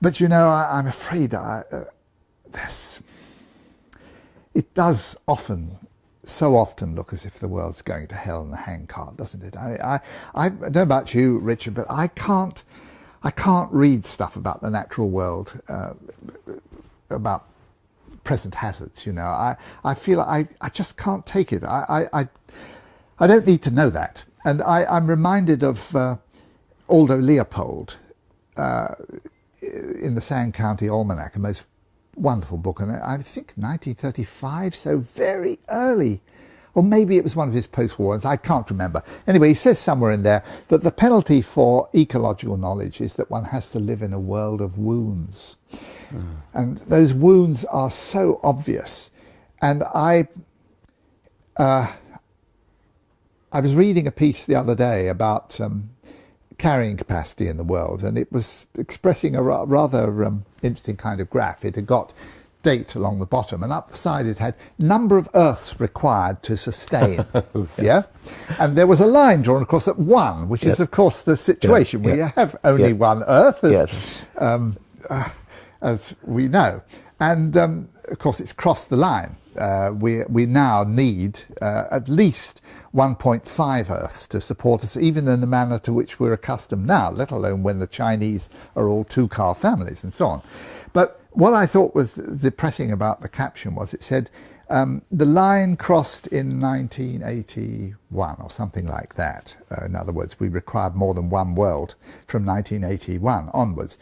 But you know, I'm afraid it does so often look as if the world's going to hell in a handcart, doesn't it? I don't know about you, Richard, but I can't read stuff about the natural world, about present hazards. You know, I feel I just can't take it. I don't need to know that. And I'm reminded of Aldo Leopold in the Sand County Almanac, a most wonderful book, and I think 1935, so very early, or maybe it was one of his post-war ones, I can't remember. Anyway, he says somewhere in there that the penalty for ecological knowledge is that one has to live in a world of wounds. And those wounds are so obvious. And I was reading a piece the other day about carrying capacity in the world, and it was expressing a rather interesting kind of graph. It had got date along the bottom, and up the side it had number of Earths required to sustain. Yes. Yeah, and there was a line drawn across at 1, which is of course the situation where you have only one Earth, as we know, and of course it's crossed the line. We now need at least 1.5 Earths to support us, even in the manner to which we're accustomed now, let alone when the Chinese are all 2-car families and so on. But what I thought was depressing about the caption was it said the line crossed in 1981 or something like that. In other words, we required more than one world from 1981 onwards.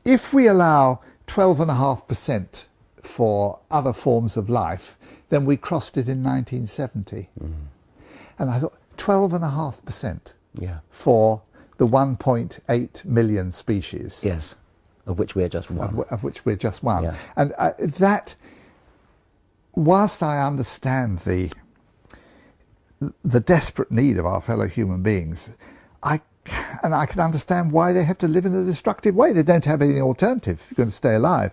If we allow 12.5% for other forms of life, then we crossed it in 1970. And I thought 12.5% for the 1.8 million species. Yes, of which we're just one. Of which we're just one. Yeah. And that, whilst I understand the desperate need of our fellow human beings, I can understand why they have to live in a destructive way. They don't have any alternative if you're going to stay alive.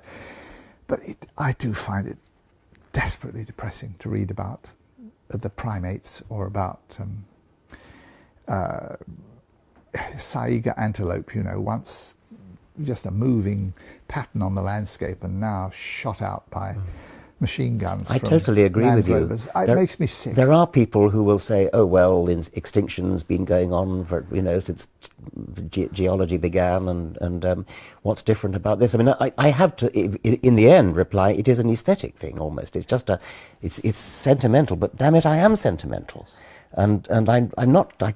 But I do find it desperately depressing to read about the primates or about Saiga antelope, you know, once just a moving pattern on the landscape and now shot out by machine guns. I totally agree with you. It makes me sick. There are people who will say, oh, well, extinction's been going on for, you know, since geology began, and what's different about this? I mean, I have to, in the end, reply, it is an aesthetic thing almost. It's just it's sentimental, but damn it, I am sentimental. And I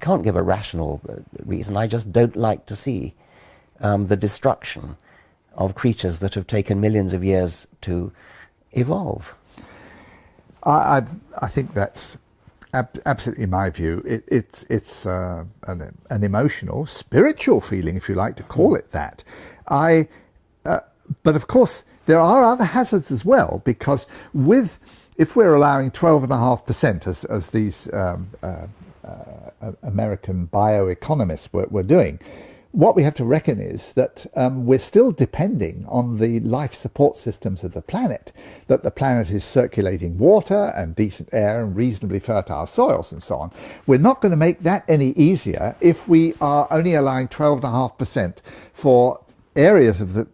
can't give a rational reason. I just don't like to see the destruction of creatures that have taken millions of years to evolve. I think that's absolutely my view. It's an emotional, spiritual feeling, if you like to call it that. But of course, there are other hazards as well, because if we're allowing 12.5%, as these American bioeconomists were doing, what we have to reckon is that we're still depending on the life support systems of the planet, that the planet is circulating water and decent air and reasonably fertile soils and so on. We're not going to make that any easier if we are only allowing 12.5% for areas of the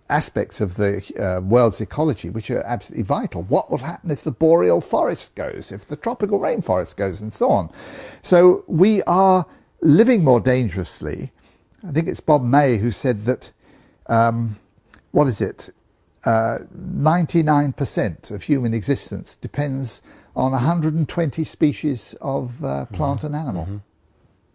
aspects of the world's ecology which are absolutely vital. What will happen if the boreal forest goes, if the tropical rainforest goes, and so on? So we are living more dangerously. I think it's Bob May who said that, 99% of human existence depends on 120 species of plant and animal.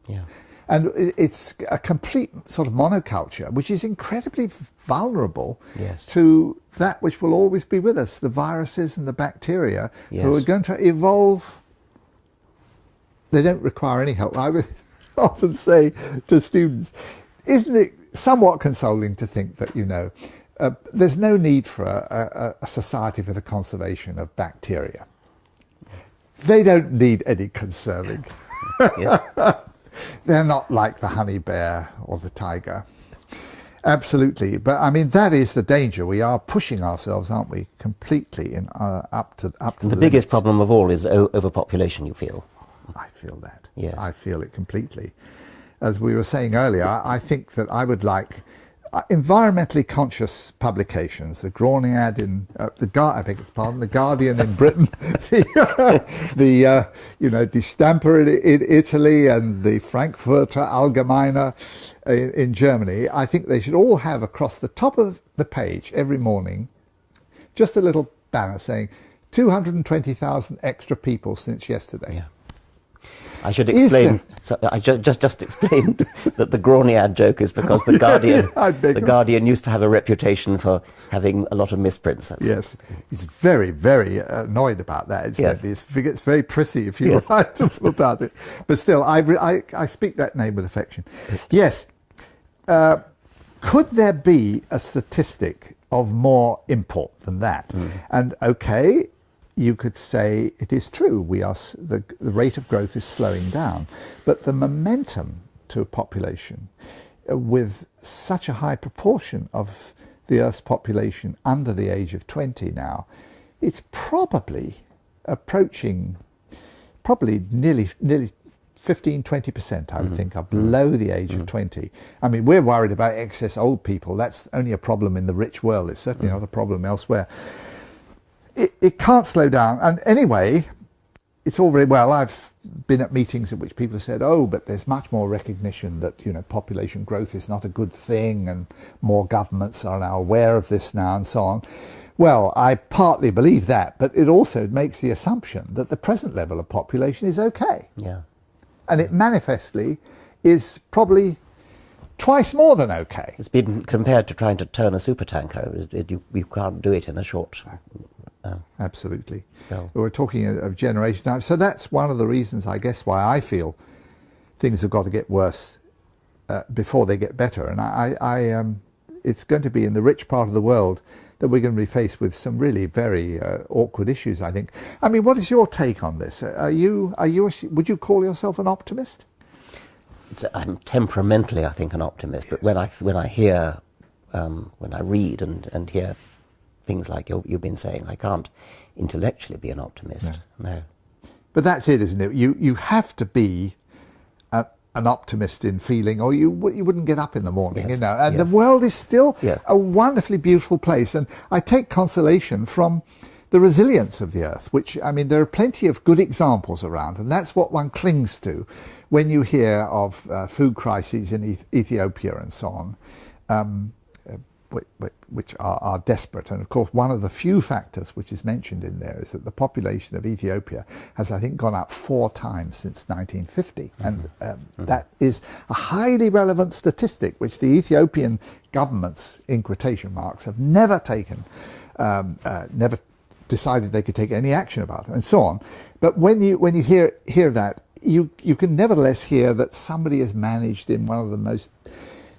Yeah. And it's a complete sort of monoculture, which is incredibly vulnerable to that which will always be with us, the viruses and the bacteria who are going to evolve. They don't require any help. I would often say to students, isn't it somewhat consoling to think that, you know, there's no need for a society for the conservation of bacteria. They don't need any conserving. They're not like the honey bear or the tiger. Absolutely. But I mean, that is the danger. We are pushing ourselves, aren't we, completely up to the biggest problem of all is overpopulation, you feel? I feel that. Yes. I feel it completely. As we were saying earlier, I think that I would like environmentally conscious publications, the Groniad in the Guardian in Britain, Die Stamper in Italy, and the Frankfurter Allgemeine in Germany. I think they should all have across the top of the page every morning just a little banner saying 220,000 extra people since yesterday. Yeah. I should explain. I just explained that the Groniad joke is because the Guardian used to have a reputation for having a lot of misprints. Yes, he's very, very annoyed about that. It's very prissy if you write about it. But still, I speak that name with affection. Yes. Could there be a statistic of more import than that? And okay, you could say it is true, the rate of growth is slowing down, but the momentum to a population with such a high proportion of the Earth's population under the age of 20 now, it's probably approaching, nearly 15-20%, I would think, are below the age of 20. I mean, we're worried about excess old people. That's only a problem in the rich world. It's certainly not a problem elsewhere. It can't slow down. And anyway, it's all very well. I've been at meetings at which people have said, oh, but there's much more recognition that, population growth is not a good thing, and more governments are now aware of this now, and so on. Well, I partly believe that, but it also makes the assumption that the present level of population is okay. Yeah. And it manifestly is probably twice more than okay. It's been compared to trying to turn a supertanker. You can't do it in a short absolutely spell. We're talking of generation time. So that's one of the reasons, I guess, why I feel things have got to get worse before they get better. And it's going to be in the rich part of the world that we're going to be faced with some really very awkward issues, I think. I mean, what is your take on this? Would you call yourself an optimist? I'm temperamentally, I think, an optimist. Yes. But when I hear, when I read and hear things like you've been saying, I can't intellectually be an optimist. No. But that's it, isn't it? You have to be an optimist in feeling, or you wouldn't get up in the morning, And the world is still a wonderfully beautiful place. And I take consolation from the resilience of the Earth, which, I mean, there are plenty of good examples around, and that's what one clings to when you hear of food crises in Ethiopia and so on, which are desperate. And of course, one of the few factors which is mentioned in there is that the population of Ethiopia has, I think, gone up 4 times since 1950. And that is a highly relevant statistic, which the Ethiopian governments, in quotation marks, have never taken, never decided they could take any action about it, and so on. But when you hear that, you can nevertheless hear that somebody has managed in one of the most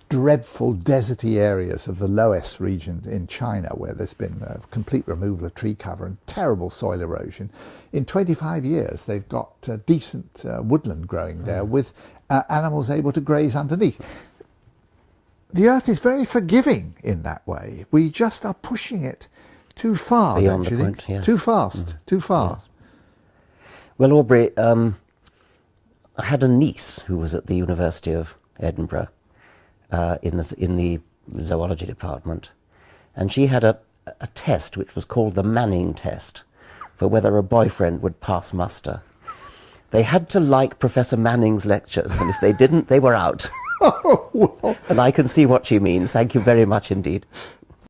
dreadful deserty areas of the Loess region in China, where there's been a complete removal of tree cover and terrible soil erosion. In 25 years, they've got decent woodland growing there with animals able to graze underneath. The Earth is very forgiving in that way. We just are pushing it too far, beyond don't you the think? point, yes. Too fast, too far. Yes. Well, Aubrey, I had a niece who was at the University of Edinburgh in the zoology department, and she had a test which was called the Manning test for whether a boyfriend would pass muster. They had to like Professor Manning's lectures, and if they didn't, they were out. Oh, well. And I can see what she means. Thank you very much indeed.